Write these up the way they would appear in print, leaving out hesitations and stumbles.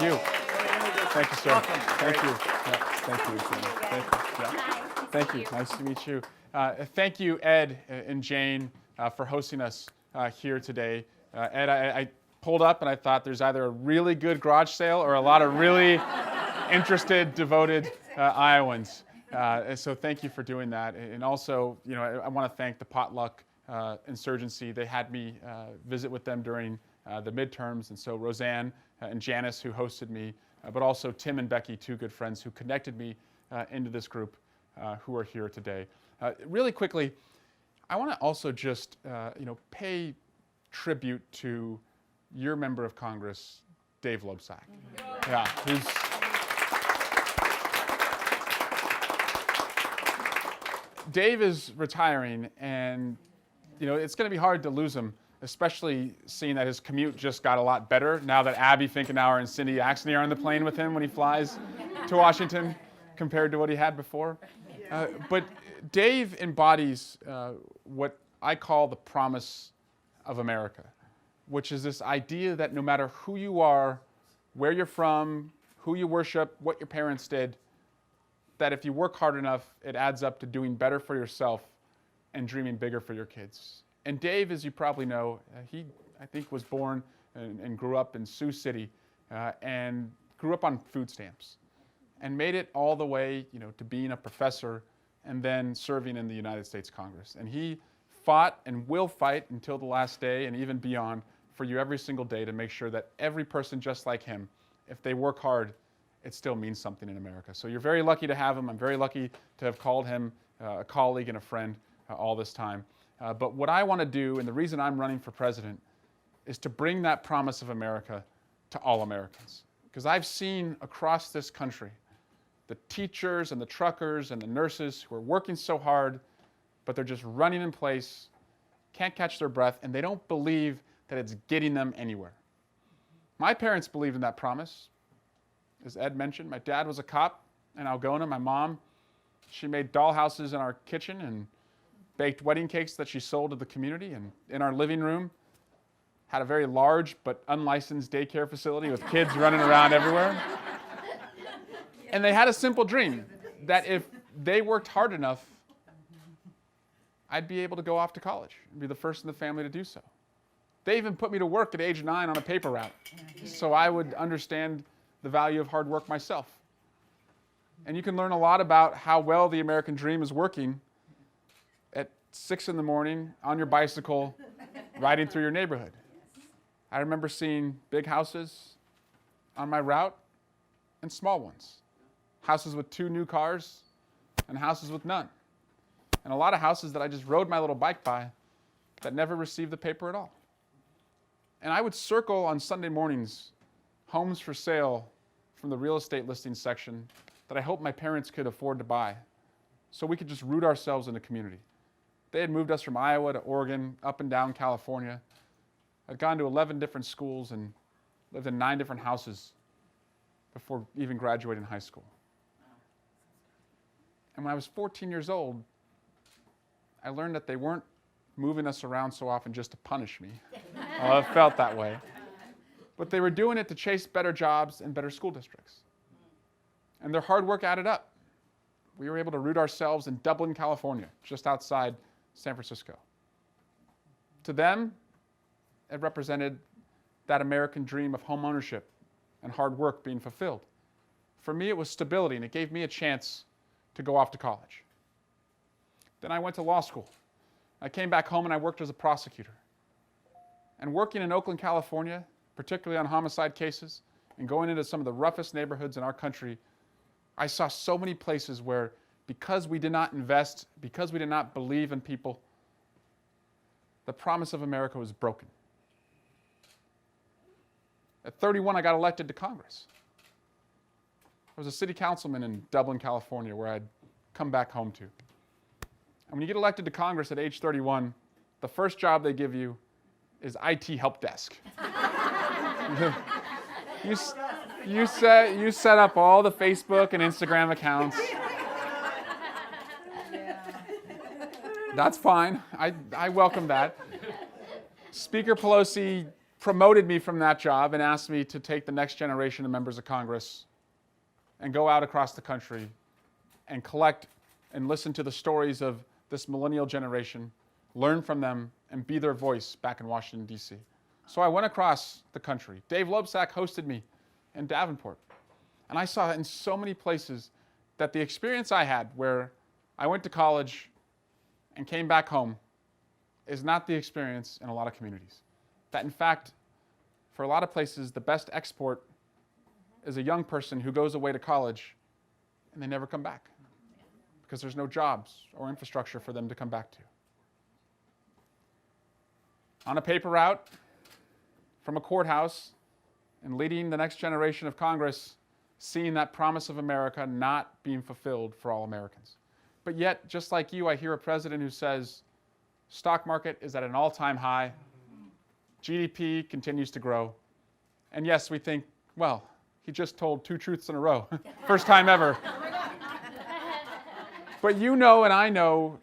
you. Thank you, sir. Thank you. Yeah, thank you. Thank you. Yeah. Thank you. Nice to meet you. Thank you, Ed and Jane, for hosting us here today. Ed, I pulled up and I thought there's either a really good garage sale or a lot of really interested, devoted Iowans. So thank you for doing that. And also, I want to thank the Potluck Insurgency. They had me visit with them during the midterms, and so Roseanne and Janice, who hosted me, but also Tim and Becky, two good friends who connected me into this group, who are here today. Really quickly, I want to also just pay tribute to your member of Congress, Dave Loebsack. Yeah, Dave is retiring, and it's going to be hard to lose him, especially seeing that his commute just got a lot better now that Abby Finkenauer and Cindy Axney are on the plane with him when he flies to Washington compared to what he had before. But Dave embodies what I call the promise of America, which is this idea that no matter who you are, where you're from, who you worship, what your parents did, that if you work hard enough, it adds up to doing better for yourself and dreaming bigger for your kids. And Dave, as you probably know, he, I think, was born and grew up in Sioux City and grew up on food stamps and made it all the way, to being a professor and then serving in the United States Congress. And he fought and will fight until the last day and even beyond for you every single day to make sure that every person just like him, if they work hard, it still means something in America. So you're very lucky to have him. I'm very lucky to have called him a colleague and a friend all this time. But what I want to do, and the reason I'm running for president, is to bring that promise of America to all Americans. Because I've seen across this country the teachers and the truckers and the nurses who are working so hard, but they're just running in place, can't catch their breath, and they don't believe that it's getting them anywhere. My parents believed in that promise. As Ed mentioned, my dad was a cop in Algona. My mom, she made dollhouses in our kitchen and baked wedding cakes that she sold to the community. And in our living room, had a very large but unlicensed daycare facility with kids running around everywhere. And they had a simple dream that if they worked hard enough, I'd be able to go off to college and be the first in the family to do so. They even put me to work at age 9 on a paper route so I would understand the value of hard work myself. And you can learn a lot about how well the American dream is working at 6 in the morning on your bicycle, riding through your neighborhood. I remember seeing big houses on my route and small ones. Houses with 2 new cars and houses with none. And a lot of houses that I just rode my little bike by that never received the paper at all. And I would circle on Sunday mornings homes for sale from the real estate listing section that I hope my parents could afford to buy so we could just root ourselves in the community. They had moved us from Iowa to Oregon, up and down California. I'd gone to 11 different schools and lived in 9 different houses before even graduating high school. And when I was 14 years old, I learned that they weren't moving us around so often just to punish me. Well, it felt that way. But they were doing it to chase better jobs and better school districts. And their hard work added up. We were able to root ourselves in Dublin, California, just outside San Francisco. To them, it represented that American dream of home ownership and hard work being fulfilled. For me, it was stability, and it gave me a chance to go off to college. Then I went to law school. I came back home and I worked as a prosecutor. And working in Oakland, California, particularly on homicide cases, and going into some of the roughest neighborhoods in our country, I saw so many places where, because we did not invest, because we did not believe in people, the promise of America was broken. At 31, I got elected to Congress. I was a city councilman in Dublin, California, where I'd come back home to. And when you get elected to Congress at age 31, the first job they give you is IT help desk. You set up all the Facebook and Instagram accounts. That's fine. I welcome that. Speaker Pelosi promoted me from that job and asked me to take the next generation of members of Congress and go out across the country and collect and listen to the stories of this millennial generation, learn from them, and be their voice back in Washington, D.C. So I went across the country. Dave Loebsack hosted me in Davenport. And I saw in so many places that the experience I had where I went to college and came back home is not the experience in a lot of communities. That in fact, for a lot of places, the best export is a young person who goes away to college and they never come back because there's no jobs or infrastructure for them to come back to. On a paper route from a courthouse and leading the next generation of Congress, seeing that promise of America not being fulfilled for all Americans. But yet, just like you, I hear a president who says, stock market is at an all-time high, GDP continues to grow, and yes, we think, well, he just told two truths in a row. First time ever. But you know and I know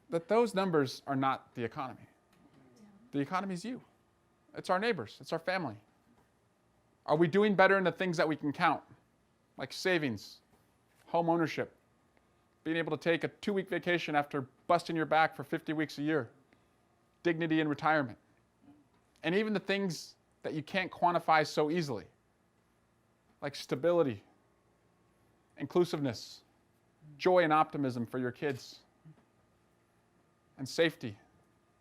that those numbers are not the economy. The economy is you. It's our neighbors. It's our family. Are we doing better in the things that we can count, like savings, home ownership, being able to take a 2-week vacation after busting your back for 50 weeks a year, dignity in retirement, and even the things that you can't quantify so easily, like stability, inclusiveness, joy and optimism for your kids, and safety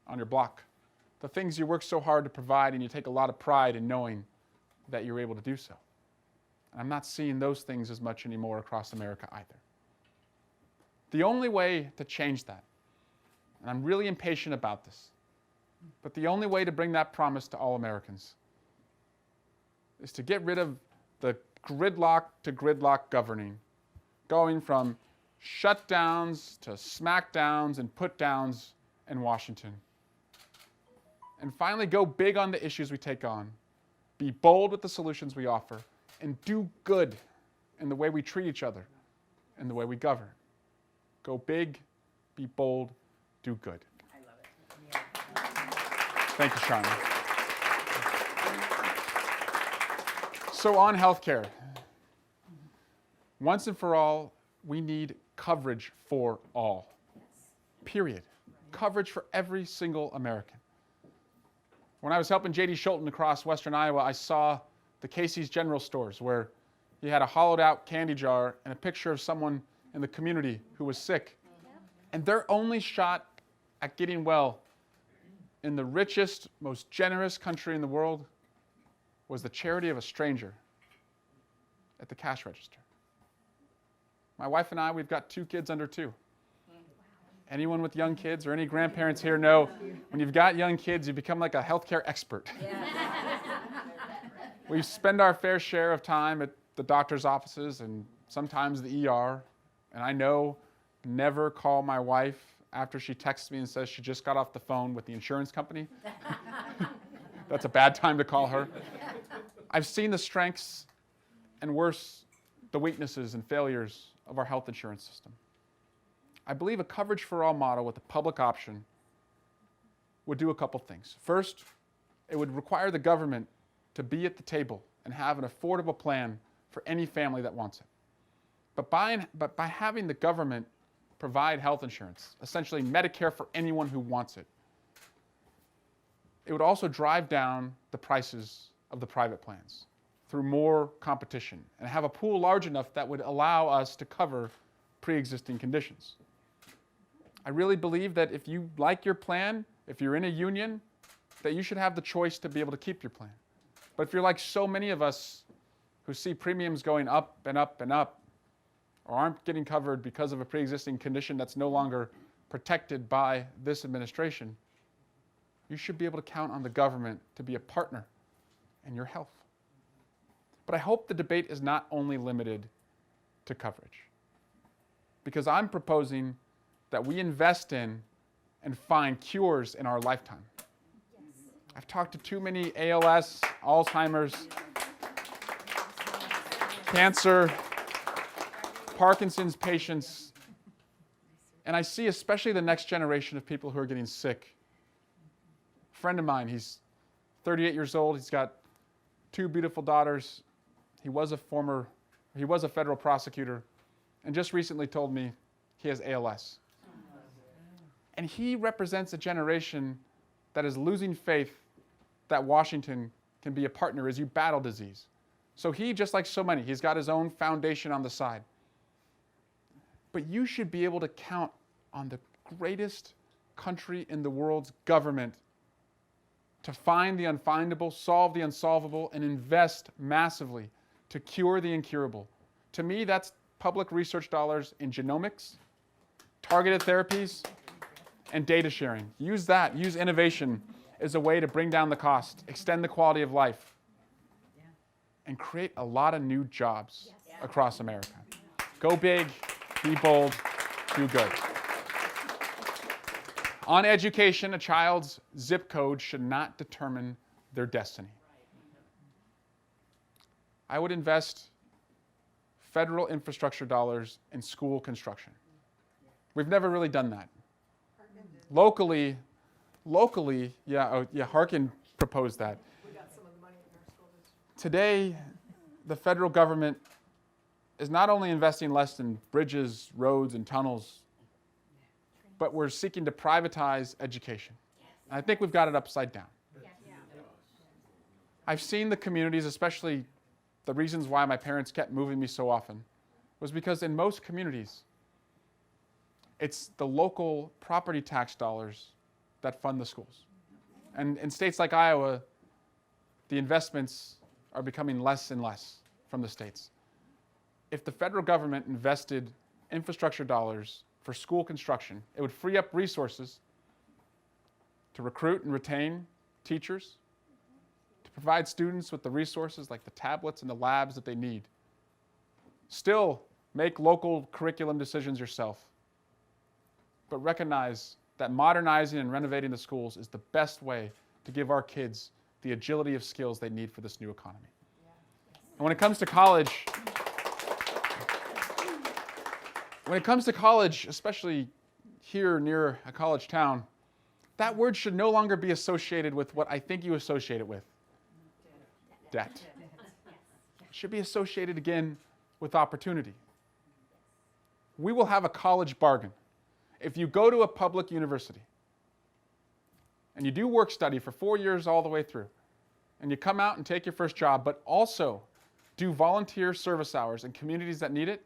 on your block. The things you work so hard to provide and you take a lot of pride in knowing that you're able to do so. And I'm not seeing those things as much anymore across America either. The only way to change that, and I'm really impatient about this, but the only way to bring that promise to all Americans is to get rid of the gridlock to gridlock governing, going from shutdowns to smackdowns and put-downs in Washington. And finally go big on the issues we take on, be bold with the solutions we offer, and do good in the way we treat each other and the way we govern. Go big, be bold, do good. I love it. Thank you, Sharma. So on healthcare, once and for all, we need coverage for all. Period. Coverage for every single American. When I was helping J.D. Schulten across western Iowa, I saw the Casey's General Stores where he had a hollowed out candy jar and a picture of someone in the community who was sick. And their only shot at getting well in the richest, most generous country in the world was the charity of a stranger at the cash register. My wife and I, we've got 2 kids under 2. Anyone with young kids or any grandparents here know when you've got young kids, you become like a healthcare expert. We spend our fair share of time at the doctor's offices and sometimes the ER. And I know never call my wife after she texts me and says she just got off the phone with the insurance company. That's a bad time to call her. I've seen the strengths and worse, the weaknesses and failures of our health insurance system. I believe a coverage for all model with a public option would do a couple things. First, it would require the government to be at the table and have an affordable plan for any family that wants it. But by having the government provide health insurance, essentially Medicare for anyone who wants it, it would also drive down the prices of the private plans through more competition and have a pool large enough that would allow us to cover pre-existing conditions. I really believe that if you like your plan, if you're in a union, that you should have the choice to be able to keep your plan. But if you're like so many of us who see premiums going up and up and up, or aren't getting covered because of a pre-existing condition that's no longer protected by this administration, you should be able to count on the government to be a partner in your health. But I hope the debate is not only limited to coverage, because I'm proposing that we invest in and find cures in our lifetime. I've talked to too many ALS, Alzheimer's, cancer, Parkinson's patients, and I see especially the next generation of people who are getting sick. A friend of mine, he's 38 years old. He's got 2 beautiful daughters. He was a federal prosecutor, and just recently told me he has ALS. And he represents a generation that is losing faith that Washington can be a partner as you battle disease. So he, just like so many, he's got his own foundation on the side. But you should be able to count on the greatest country in the world's government to find the unfindable, solve the unsolvable, and invest massively to cure the incurable. To me, that's public research dollars in genomics, targeted therapies, and data sharing. Use that, use innovation as a way to bring down the cost, extend the quality of life, and create a lot of new jobs across America. Go big, be bold, do good. On education, a child's zip code should not determine their destiny. I would invest federal infrastructure dollars in school construction. We've never really done that. Locally, Harkin proposed that. We got some of the money in our school district. Today, the federal government is not only investing less in bridges, roads, and tunnels, but we're seeking to privatize education. And I think we've got it upside down. I've seen the communities, especially the reasons why my parents kept moving me so often, was because in most communities, it's the local property tax dollars that fund the schools. And in states like Iowa, the investments are becoming less and less from the states. If the federal government invested infrastructure dollars for school construction, it would free up resources to recruit and retain teachers, to provide students with the resources like the tablets and the labs that they need. Still, make local curriculum decisions yourself, but recognize that modernizing and renovating the schools is the best way to give our kids the agility of skills they need for this new economy. And when it comes to college, especially here near a college town, that word should no longer be associated with what I think you associate it with. Debt. It should be associated again with opportunity. We will have a college bargain. If you go to a public university and you do work study for 4 years all the way through, and you come out and take your first job, but also do volunteer service hours in communities that need it,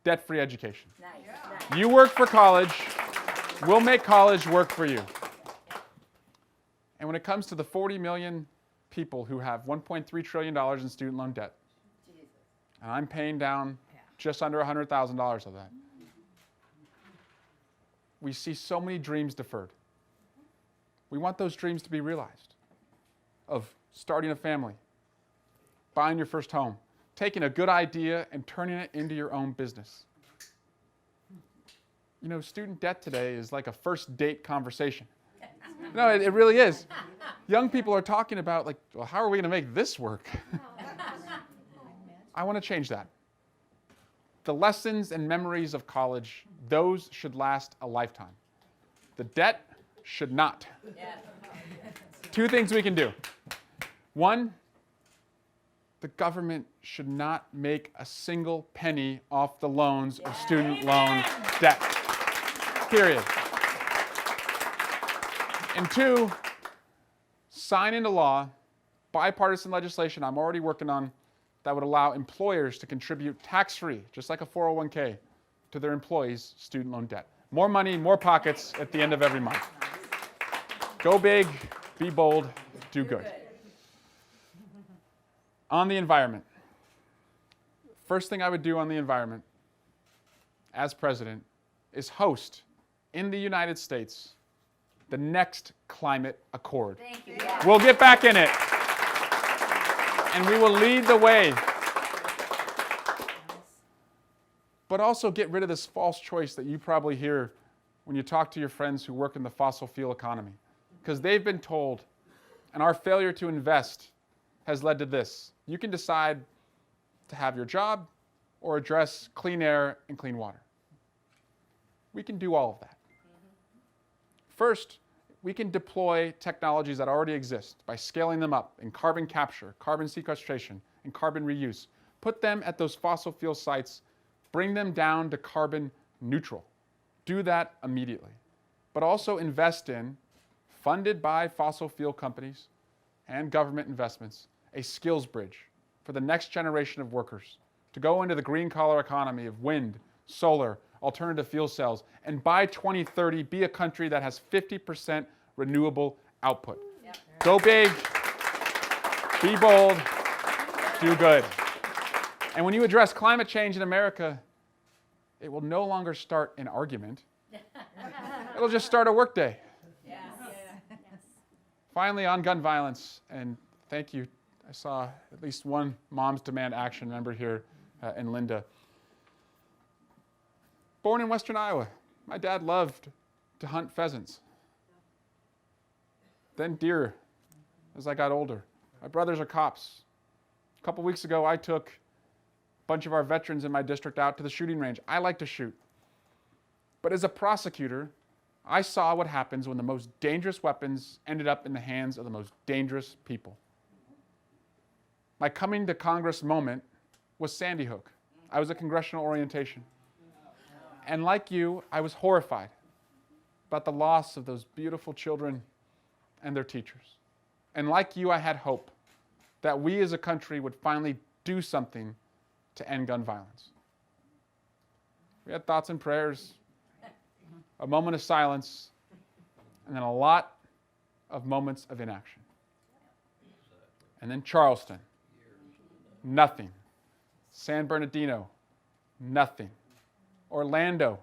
debt-free education. Nice. You work for college, we'll make college work for you. And when it comes to the 40 million people who have $1.3 trillion in student loan debt, and I'm paying down just under $100,000 of that, we see so many dreams deferred. We want those dreams to be realized, of starting a family, buying your first home, taking a good idea and turning it into your own business. You know, student debt today is like a first date conversation. No, it really is. Young people are talking about, like, well, how are we going to make this work? I want to change that. The lessons and memories of college, those should last a lifetime. The debt should not. Two things we can do. One, the government should not make a single penny off the loans of student loan debt. Period. And two, sign into law bipartisan legislation I'm already working on that would allow employers to contribute tax-free, just like a 401k, to their employees' student loan debt. More money, more pockets at the end of every month. Go big, be bold, do good. On the environment. First thing I would do on the environment as president is host in the United States the next climate accord. Thank you. We'll get back in it. And we will lead the way. But also get rid of this false choice that you probably hear when you talk to your friends who work in the fossil fuel economy. Because they've been told, and our failure to invest has led to this. You can decide to have your job or address clean air and clean water. We can do all of that. First, we can deploy technologies that already exist by scaling them up in carbon capture, carbon sequestration, and carbon reuse. Put them at those fossil fuel sites, bring them down to carbon neutral. Do that immediately. But also invest in, funded by fossil fuel companies and government investments, a skills bridge for the next generation of workers to go into the green collar economy of wind, solar, alternative fuel cells, and by 2030 be a country that has 50% renewable output. Yep. Go big, be bold, do good. And when you address climate change in America, it will no longer start an argument. It'll just start a workday. Yes. Yes. Finally, on gun violence, and thank you. I saw at least one Moms Demand Action member here in Linda. Born in Western Iowa, my dad loved to hunt pheasants. Then deer as I got older. My brothers are cops. A couple weeks ago, I took a bunch of our veterans in my district out to the shooting range. I like to shoot. But as a prosecutor, I saw what happens when the most dangerous weapons ended up in the hands of the most dangerous people. My coming to Congress moment was Sandy Hook. I was at congressional orientation. And like you, I was horrified about the loss of those beautiful children and their teachers. And like you, I had hope that we as a country would finally do something to end gun violence. We had thoughts and prayers, a moment of silence, and then a lot of moments of inaction. And then Charleston, nothing. San Bernardino, nothing. Orlando,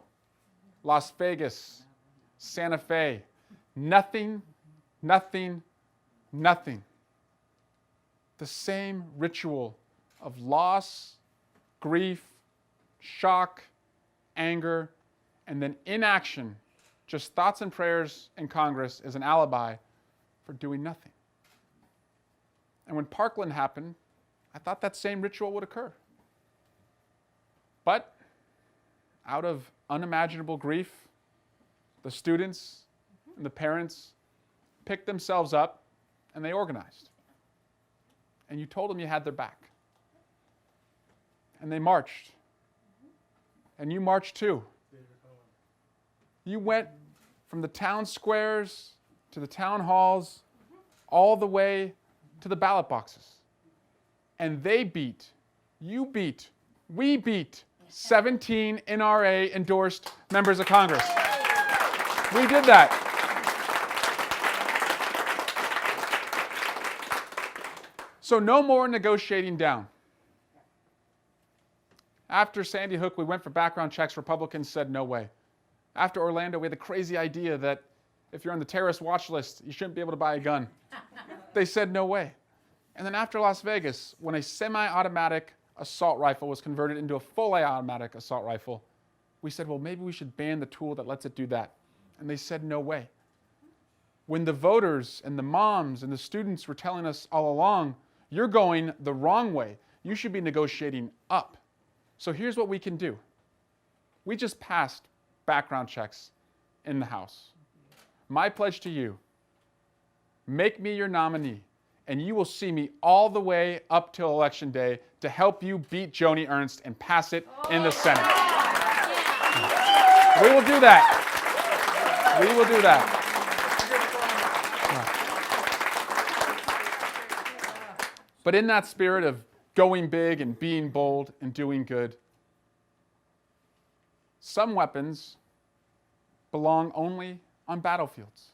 Las Vegas, Santa Fe, nothing, nothing, nothing. The same ritual of loss, grief, shock, anger, and then inaction, just thoughts and prayers in Congress as an alibi for doing nothing. And when Parkland happened, I thought that same ritual would occur. But out of unimaginable grief, the students and the parents picked themselves up and they organized. And you told them you had their back. And they marched. And you marched too. You went from the town squares to the town halls, all the way to the ballot boxes. And they beat, you beat, we beat 17 NRA-endorsed members of Congress. We did that. So no more negotiating down. After Sandy Hook, we went for background checks. Republicans said no way. After Orlando, we had the crazy idea that if you're on the terrorist watch list, you shouldn't be able to buy a gun. They said no way. And then after Las Vegas, when a semi-automatic assault rifle was converted into a fully automatic assault rifle, we said, well, maybe we should ban the tool that lets it do that. And they said no way. When the voters and the moms and the students were telling us all along, you're going the wrong way. You should be negotiating up. So here's what we can do. We just passed background checks in the House. My pledge to you, make me your nominee, and you will see me all the way up till Election Day to help you beat Joni Ernst and pass it in the Senate. We will do that. We will do that. But in that spirit of going big and being bold and doing good, some weapons belong only on battlefields.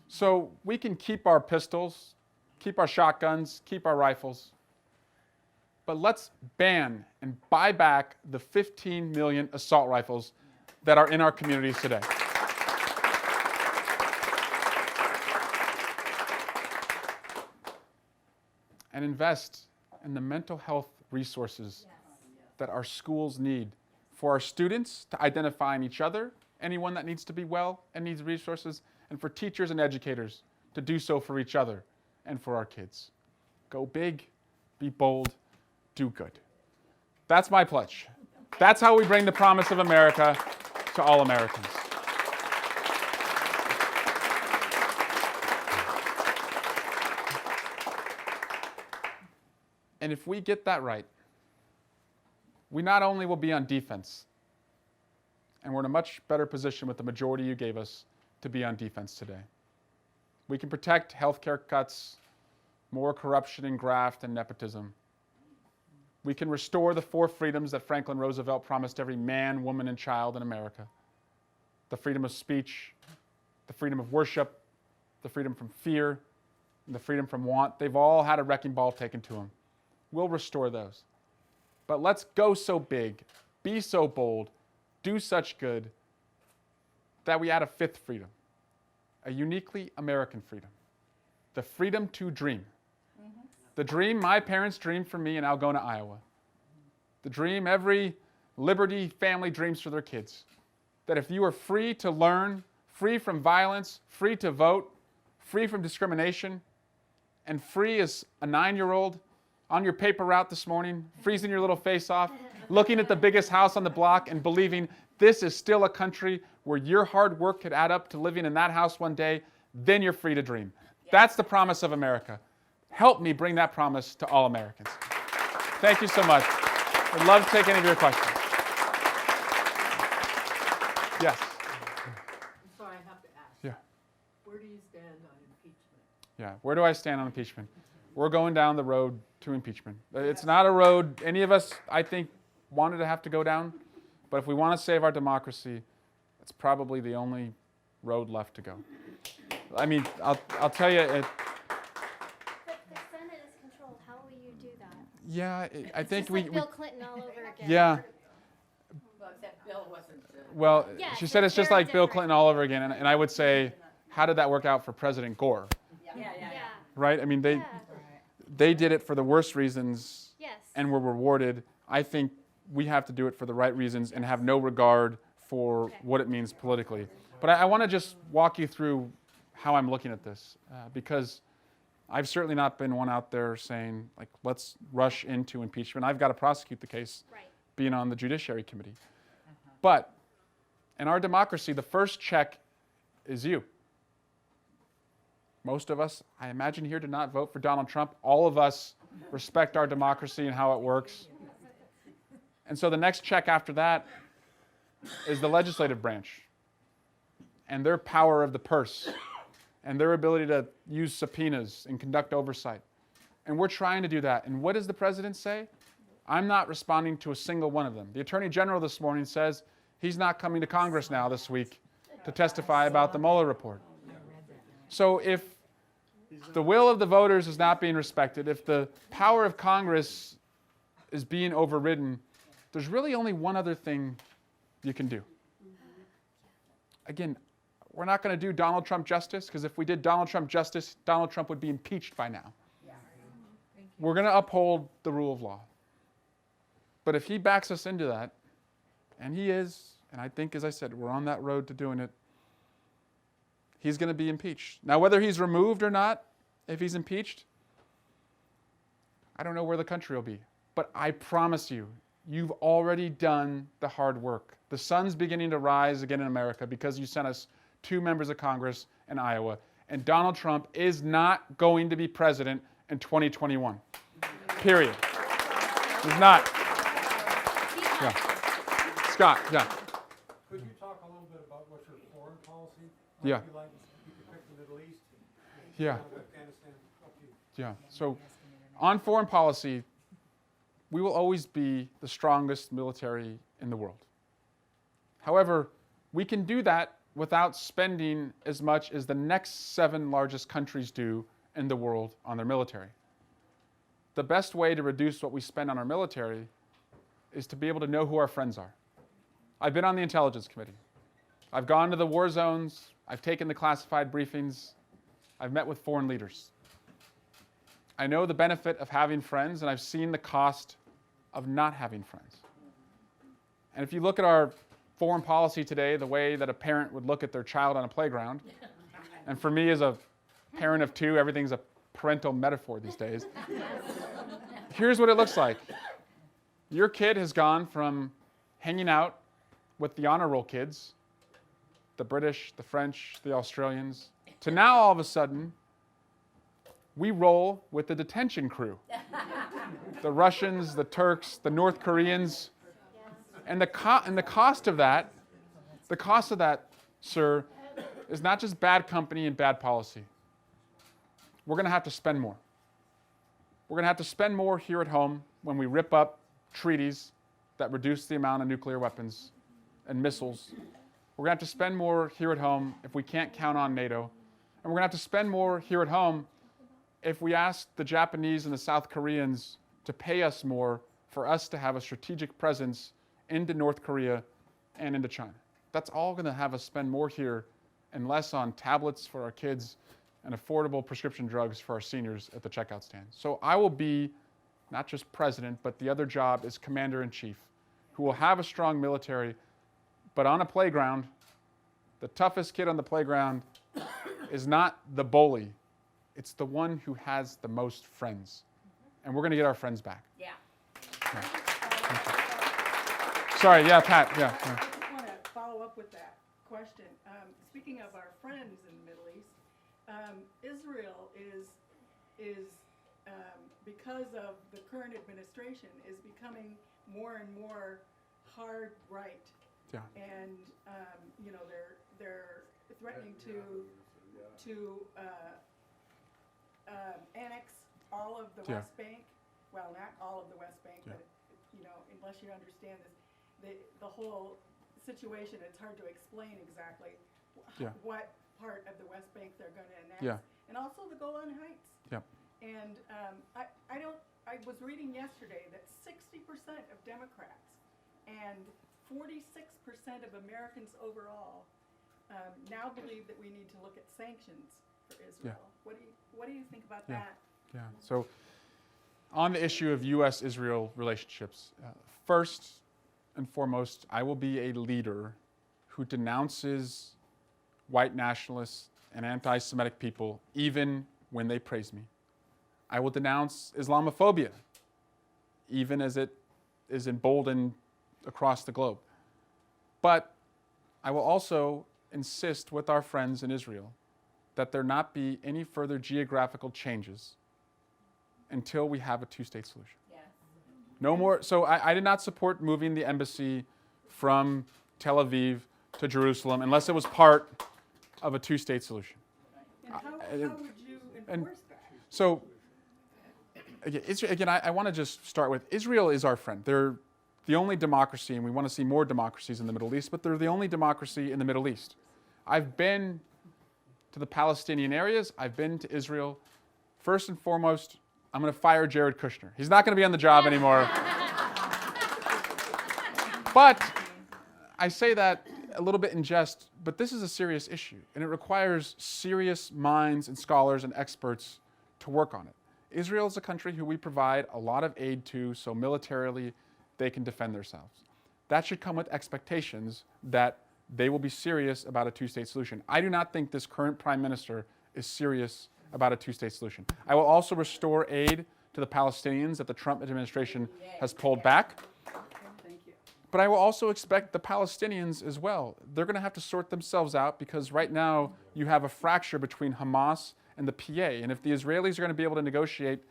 So we can keep our pistols, keep our shotguns, keep our rifles, but let's ban and buy back the 15 million assault rifles that are in our communities today. And invest in the mental health resources that our schools need for our students to identify in each other, anyone that needs to be well and needs resources, and for teachers and educators to do so for each other and for our kids. Go big, be bold, do good. That's my pledge. That's how we bring the promise of America to all Americans. And if we get that right, we not only will be on defense, and we're in a much better position with the majority you gave us to be on defense today. We can protect healthcare cuts, more corruption and graft and nepotism. We can restore the 4 freedoms that Franklin Roosevelt promised every man, woman, and child in America. The freedom of speech, the freedom of worship, the freedom from fear, and the freedom from want. They've all had a wrecking ball taken to them. We'll restore those. But let's go so big, be so bold, do such good, that we add a 5th freedom, a uniquely American freedom, the freedom to dream. The dream my parents dreamed for me in Algona, Iowa. The dream every Liberty family dreams for their kids. That if you are free to learn, free from violence, free to vote, free from discrimination, and free as a 9-year-old on your paper route this morning, freezing your little face off, looking at the biggest house on the block and believing this is still a country where your hard work could add up to living in that house one day, then you're free to dream. That's the promise of America. Help me bring that promise to all Americans. Thank you so much. I'd love to take any of your questions. Yes. So I have to ask. Yeah. Where do you stand on impeachment? Yeah. Where do I stand on impeachment? We're going down the road to impeachment. It's not a road any of us, I think, wanted to have to go down. But if we want to save our democracy, it's probably the only road left to go. I mean, I'll tell you. But the Senate is controlled. How will you do that? Yeah, I It's think just we. like Bill Clinton all over again. Yeah. Well, that bill wasn't. Well, Yes, she said it's just very like Bill different. Clinton all over again, and I would say, how did that work out for President Gore? Yeah. Right? I mean, they did it for the worst reasons Yes. and were rewarded. I think we have to do it for the right reasons and have no regard for what it means politically. But I want to just walk you through how I'm looking at this, because I've certainly not been one out there saying, like, let's rush into impeachment. I've got to prosecute the case, Right. being on the Judiciary Committee. But in our democracy, the first check is you. Most of us, I imagine here, did not vote for Donald Trump. All of us respect our democracy and how it works. And so the next check after that is the legislative branch and their power of the purse and their ability to use subpoenas and conduct oversight. And we're trying to do that. And what does the president say? I'm not responding to a single one of them. The Attorney General this morning says he's not coming to Congress now this week to testify about the Mueller report. So if the will of the voters is not being respected, if the power of Congress is being overridden, there's really only one other thing you can do. Again, we're not going to do Donald Trump justice, because if we did Donald Trump justice, Donald Trump would be impeached by now. We're going to uphold the rule of law. But if he backs us into that, and he is, and I think, as I said, we're on that road to doing it, he's going to be impeached. Now, whether he's removed or not, if he's impeached, I don't know where the country will be. But I promise you, you've already done the hard work. The sun's beginning to rise again in America because you sent us 2 members of Congress in Iowa. And Donald Trump is not going to be president in 2021. Period. He's not. Yeah. Scott, yeah. Could you talk a little bit about what your foreign policy Yeah. might be like? You could pick the Middle East, Yeah. Afghanistan, up to you. Yeah. So on foreign policy, we will always be the strongest military in the world. However, we can do that without spending as much as the next 7 largest countries do in the world on their military. The best way to reduce what we spend on our military is to be able to know who our friends are. I've been on the Intelligence Committee. I've gone to the war zones. I've taken the classified briefings. I've met with foreign leaders. I know the benefit of having friends, and I've seen the cost of not having friends. And if you look at our foreign policy today, the way that a parent would look at their child on a playground, and for me as a parent of 2, everything's a parental metaphor these days. Here's what it looks like. Your kid has gone from hanging out with the honor roll kids, the British, the French, the Australians, to now all of a sudden we roll with the detention crew. The Russians, the Turks, the North Koreans. And the cost of that, sir, is not just bad company and bad policy. We're going to have to spend more. We're going to have to spend more here at home when we rip up treaties that reduce the amount of nuclear weapons and missiles. We're going to have to spend more here at home if we can't count on NATO. And we're going to have to spend more here at home if we ask the Japanese and the South Koreans to pay us more for us to have a strategic presence into North Korea and into China. That's all going to have us spend more here and less on tablets for our kids and affordable prescription drugs for our seniors at the checkout stand. So I will be not just president, but the other job is commander-in-chief, who will have a strong military, but on a playground, the toughest kid on the playground is not the bully. It's the one who has the most friends. And we're going to get our friends back. Yeah. Sorry, yeah, Pat, yeah. I just want to follow up with that question. Speaking of our friends in the Middle East, Israel is because of the current administration, is becoming more and more hard right. Yeah. And they're threatening to annex all of the Yeah. West Bank. Well, not all of the West Bank, Yeah. but unless you understand this, the whole situation, it's hard to explain exactly Yeah. what part of the West Bank they're going to annex. Yeah. And also the Golan Heights. Yep. And I was reading yesterday that 60% of Democrats and 46% of Americans overall now believe that we need to look at sanctions for Israel. What do you think about Yeah. that? Yeah. So on the issue of U.S.-Israel relationships, first and foremost, I will be a leader who denounces white nationalists and anti-Semitic people even when they praise me. I will denounce Islamophobia even as it is emboldened across the globe. But I will also insist with our friends in Israel that there not be any further geographical changes until we have a two-state solution. Yes. No more. So I did not support moving the embassy from Tel Aviv to Jerusalem unless it was part of a two-state solution. And how would you enforce that? So again, I want to just start with Israel is our friend. They're the only democracy, and we want to see more democracies in the Middle East, but they're the only democracy in the Middle East. I've been to the Palestinian areas. I've been to Israel. First and foremost, I'm going to fire Jared Kushner. He's not going to be on the job anymore. But I say that a little bit in jest, but this is a serious issue, and it requires serious minds and scholars and experts to work on it. Israel is a country who we provide a lot of aid to, so militarily they can defend themselves. That should come with expectations that they will be serious about a two-state solution. I do not think this current prime minister is serious about a two-state solution. I will also restore aid to the Palestinians that the Trump administration has pulled back. Thank you. But I will also expect the Palestinians as well. They're going to have to sort themselves out because right now you have a fracture between Hamas and the PA. And if the Israelis are going to be able to negotiate,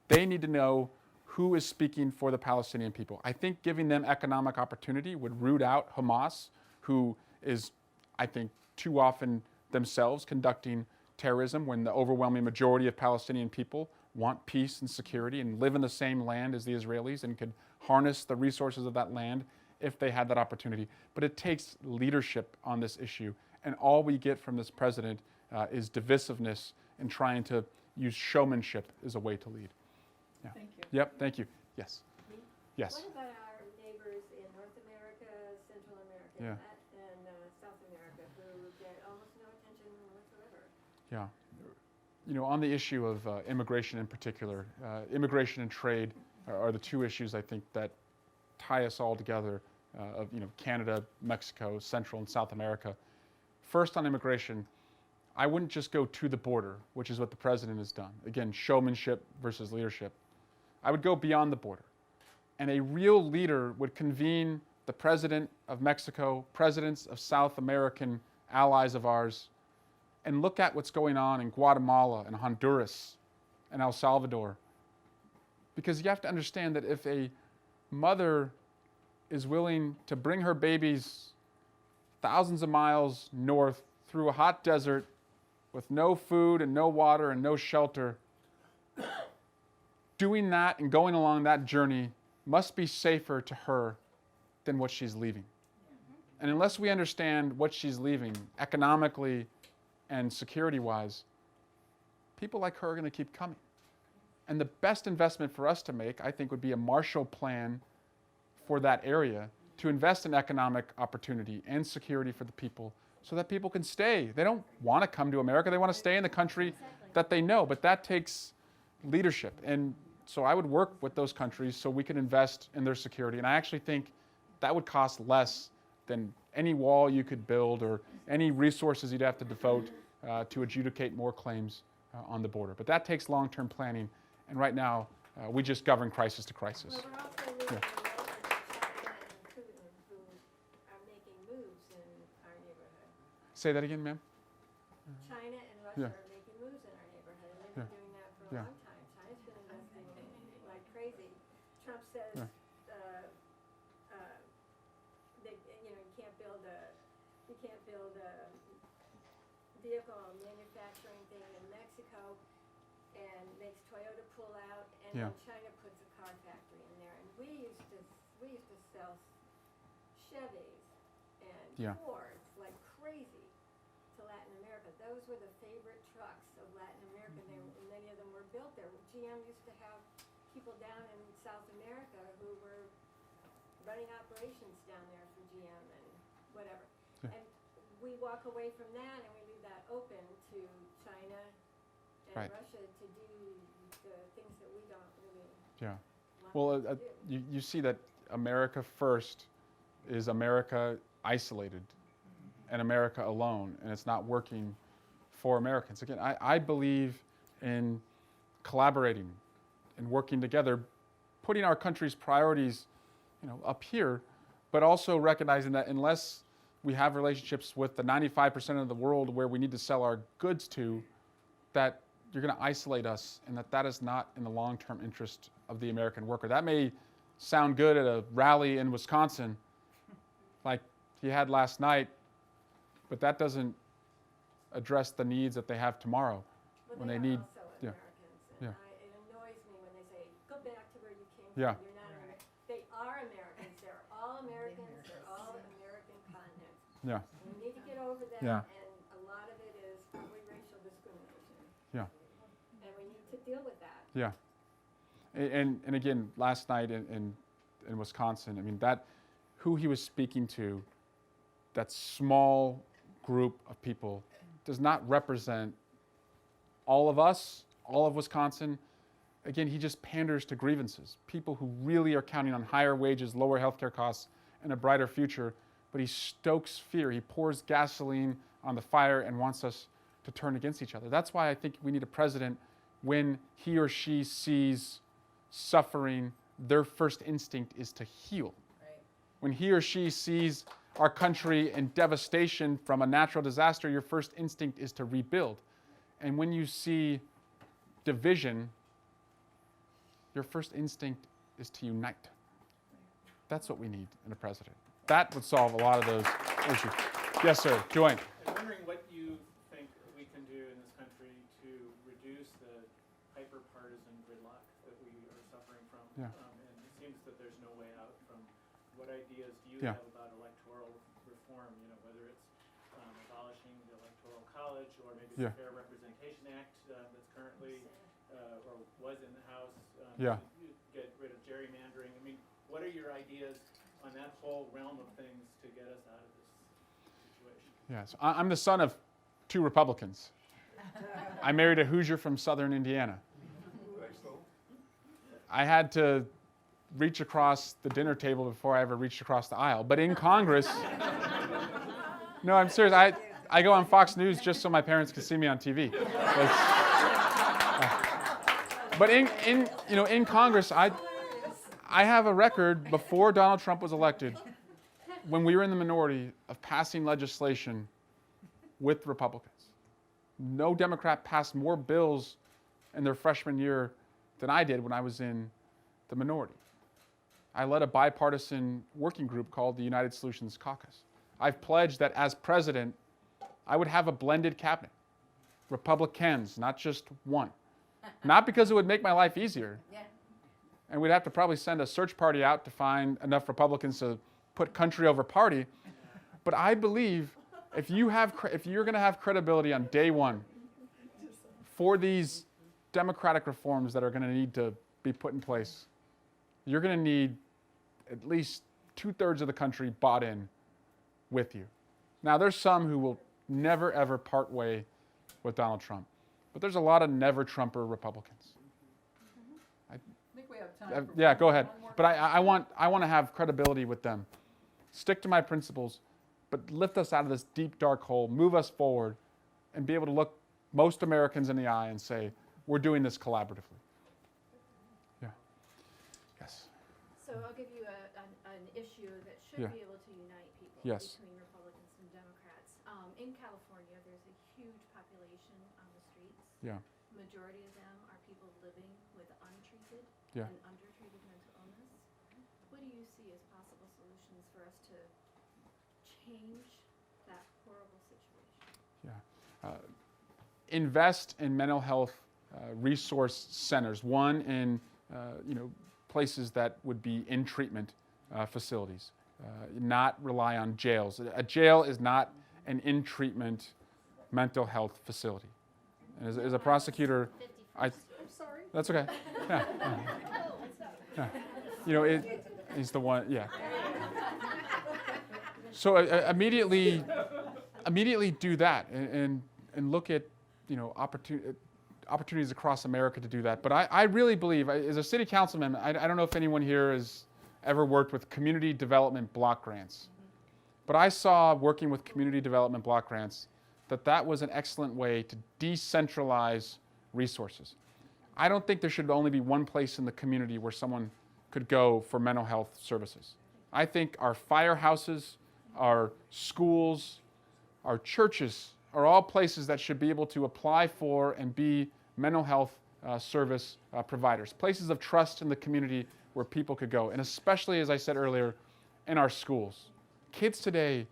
they need to know who is speaking for the Palestinian people. I think giving them economic opportunity would root out Hamas, who is, I think, too often themselves conducting terrorism when the overwhelming majority of Palestinian people want peace and security and live in the same land as the Israelis and could harness the resources of that land if they had that opportunity. But it takes leadership on this issue. And all we get from this president is divisiveness and trying to use showmanship as a way to lead. Yeah. Thank you. Yep, thank you. Yes. Yes. What about our neighbors in North America, Central America, Yeah. and South America who get almost no attention whatsoever? Yeah. You know, on the issue of immigration in particular, immigration and trade are the two issues I think that tie us all together of, Canada, Mexico, Central and South America. First on immigration, I wouldn't just go to the border, which is what the president has done. Again, showmanship versus leadership. I would go beyond the border. And a real leader would convene the president of Mexico, presidents of South American allies of ours, and look at what's going on in Guatemala and Honduras and El Salvador. Because you have to understand that if a mother is willing to bring her babies thousands of miles north through a hot desert with no food and no water and no shelter, doing that and going along that journey must be safer to her than what she's leaving. And unless we understand what she's leaving economically and security-wise, people like her are going to keep coming. And the best investment for us to make, I think, would be a Marshall Plan for that area to invest in economic opportunity and security for the people so that people can stay. They don't want to come to America. They want to stay in the country that they know. But that takes leadership. And so I would work with those countries so we can invest in their security. And I actually think that would cost less than any wall you could build or any resources you'd have to devote to adjudicate more claims on the border. But that takes long-term planning. And right now, we just govern crisis to crisis. Well, we're also losing Yeah. neighbors like China and Putin who are making moves in our neighborhood. Say that again, ma'am? China and Russia Yeah. are making moves in our neighborhood, and they've Yeah. been doing that for a Yeah. long time. China's been investing like crazy. Trump says, Yeah. you can't build a vehicle manufacturing thing in Mexico, and makes Toyota pull out, and Yeah. then China puts a car factory in there. And we used to sell Chevys and Yeah. Fords like crazy to Latin America. Those were the favorite trucks of Latin America. Many of them were built there. GM used to have people down in South America who were running operations down there for GM and whatever. Yeah. And we walk away from that and we leave that open to China and Right. Russia to do the things that we don't really Yeah. want Well, them to do. you see that America first is America isolated and America alone, and it's not working for Americans. Again, I believe in collaborating and working together, putting our country's priorities, up here, but also recognizing that unless we have relationships with the 95% of the world where we need to sell our goods to, that you're going to isolate us, and that is not in the long-term interest of the American worker. That may sound good at a rally in Wisconsin, like he had last night, but that doesn't address the needs that they have tomorrow Well, when they they are need. also yeah. Americans, and Yeah. it annoys me when they say, go back to where you came Yeah. from, you're not American. They are Americans, they're all Americans, they're all American continents. Yeah. And we need to get over that, Yeah. and a lot of it is probably racial discrimination. Yeah. And we need to deal with that. Yeah. And again, last night in Wisconsin, I mean, who he was speaking to, that small group of people, does not represent all of us, all of Wisconsin. Again, he just panders to grievances. People who really are counting on higher wages, lower healthcare costs, and a brighter future, but he stokes fear. He pours gasoline on the fire and wants us to turn against each other. That's why I think we need a president, when he or she sees suffering, their first instinct is to heal. When he or she sees our country in devastation from a natural disaster, your first instinct is to rebuild. And when you see division, your first instinct is to unite. That's what we need in a president. That would solve a lot of those issues. Yes, sir. Join. I'm wondering what you think we can do in this country to reduce the hyper-partisan gridlock that we are suffering from. Yeah. And it seems that there's no way out from. What ideas do you Yeah. have about electoral reform? Whether it's abolishing the Electoral College, or maybe Yeah. the Fair Representation Act that's currently or was in the House. Yeah. To get rid of gerrymandering. I mean, what are your ideas on that whole realm of things to get us out of this situation? Yes. I'm the son of two Republicans. I married a Hoosier from southern Indiana. I had to reach across the dinner table before I ever reached across the aisle. But in Congress, no, I'm serious. I go on Fox News just so my parents can see me on TV. But in Congress, I have a record before Donald Trump was elected, when we were in the minority, of passing legislation with Republicans. No Democrat passed more bills in their freshman year than I did when I was in the minority. I led a bipartisan working group called the United Solutions Caucus. I've pledged that as president, I would have a blended cabinet. Republicans, not just one. Not because it would make my life easier. And we'd have to probably send a search party out to find enough Republicans to put country over party. But I believe if you're going to have credibility on day one for these democratic reforms that are going to need to be put in place, you're going to need at least 2/3 of the country bought in with you. Now, there's some who will never, ever part way with Donald Trump. But there's a lot of never-Trumper Republicans. I think we have time for Yeah, go ahead. one more But I want to have credibility with them. Stick to my principles, but lift us out of this deep, dark hole, move us forward, and be able to look most Americans in the eye and say, we're doing this collaboratively. Yeah. Yes. So I'll give you an issue that should Yeah. be able to unite people Yes. between Republicans and Democrats. In California, there's a huge population on the streets. Yeah. Majority of them are people living with untreated Yeah. and undertreated mental illness. What do you see as possible solutions for us to change that horrible situation? Yeah. Invest in mental health resource centers. One in places that would be in treatment facilities. Not rely on jails. A jail is not an in treatment mental health facility. And as a prosecutor, I'm sorry. that's okay. Yeah. Yeah. He's the one. Yeah. So immediately do that and look at opportunities across America to do that. But I really believe, as a city councilman, I don't know if anyone here has ever worked with community development block grants. But I saw working with community development block grants that was an excellent way to decentralize resources. I don't think there should only be one place in the community where someone could go for mental health services. I think our firehouses, our schools, our churches are all places that should be able to apply for and be mental health service providers, places of trust in the community where people could go. And especially, as I said earlier, in our schools. Kids today,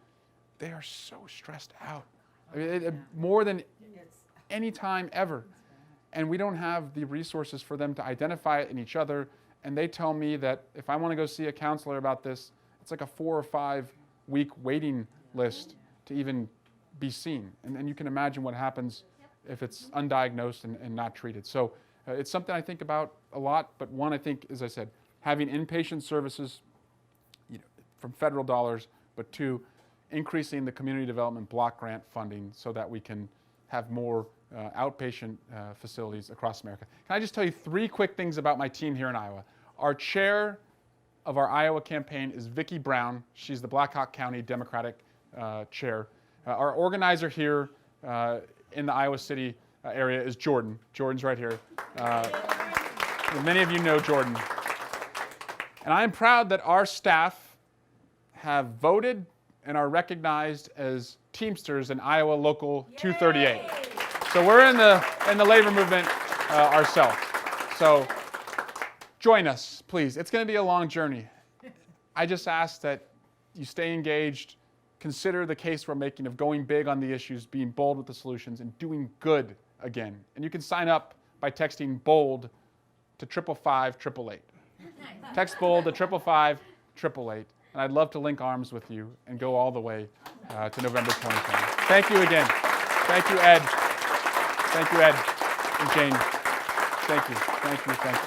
they are so stressed out. I mean, more than any time ever. And we don't have the resources for them to identify it in each other. And they tell me that if I want to go see a counselor about this, it's like a 4 or 5 week waiting list to even be seen. And you can imagine what happens if it's undiagnosed and not treated. So it's something I think about a lot. But one, I think, as I said, having inpatient services from federal dollars, but 2, increasing the community development block grant funding so that we can have more outpatient facilities across America. Can I just tell you 3 quick things about my team here in Iowa? Our chair of our Iowa campaign is Vicki Brown. She's the Blackhawk County Democratic chair. Our organizer here in the Iowa City area is Jordan. Jordan's right here. Many of you know Jordan. And I am proud that our staff have voted and are recognized as Teamsters in Iowa Local 238. So we're in the labor movement ourselves. So join us, please. It's going to be a long journey. I just ask that you stay engaged, consider the case we're making of going big on the issues, being bold with the solutions, and doing good again. And you can sign up by texting BOLD to 555-888. Text BOLD to 555-888. And I'd love to link arms with you and go all the way to November 2020. Thank you again. Thank you, Ed. Thank you, Ed and Jane. Thank you. Thank you. Thank you.